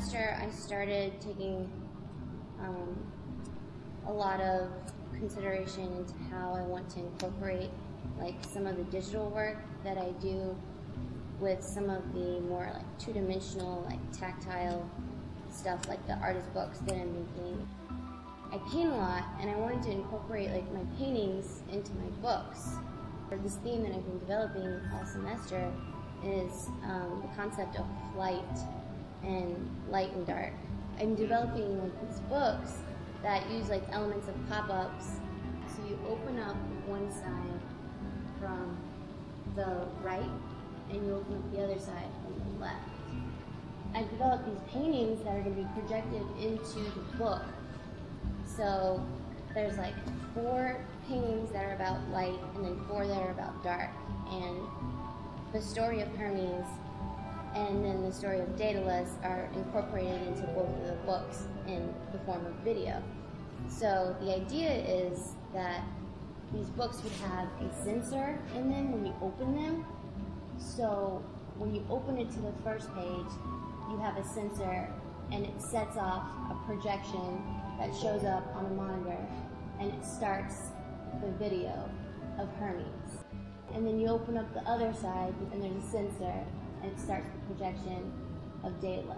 semester, I started taking a lot of consideration into how I want to incorporate like some of the digital work that I do with some of the more like two-dimensional, like tactile stuff, like the artist books that I'm making. I paint a lot, and I wanted to incorporate like my paintings into my books. This theme that I've been developing all semester is the concept of light and light and dark. I'm developing like these books that use like elements of pop-ups. So you open up one side from the right, and you open up the other side from the left. I've developed these paintings that are going to be projected into the book. So there's like 4 paintings that are about light and then 4 that are about dark. And the story of Hermes and then the story of Daedalus are incorporated into both of the books in the form of video. So the idea is that these books would have a sensor in them when you open them. So when you open it to the first page, you have a sensor and it sets off a projection that shows up on a monitor, and it starts the video of Hermes. And then you open up the other side and there's a sensor and it starts the projection of Daedalus.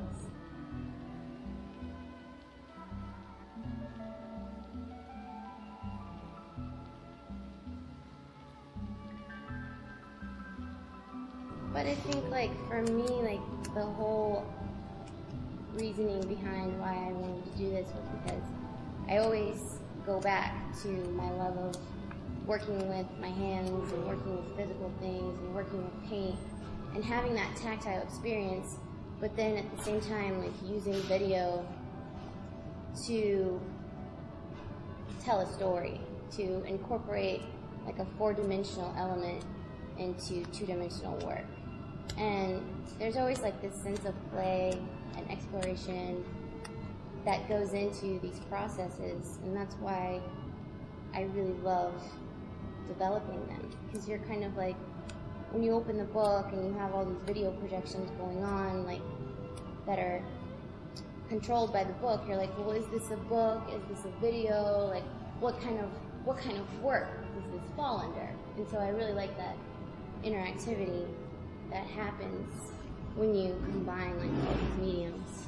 But I think like for me, like the whole reasoning behind why I wanted to do this was because I always go back to my love of working with my hands and working with physical things and working with paint and having that tactile experience, but then at the same time like using video to tell a story, to incorporate like a 4-dimensional element into 2-dimensional work. And there's always like this sense of play and exploration that goes into these processes, and that's why I really love developing them, because you're kind of like, when you open the book and you have all these video projections going on like that are controlled by the book, you're like, well, is this a book? Is this a video? Like, what kind of work does this fall under? And so I really like that interactivity that happens when you combine like all these mediums.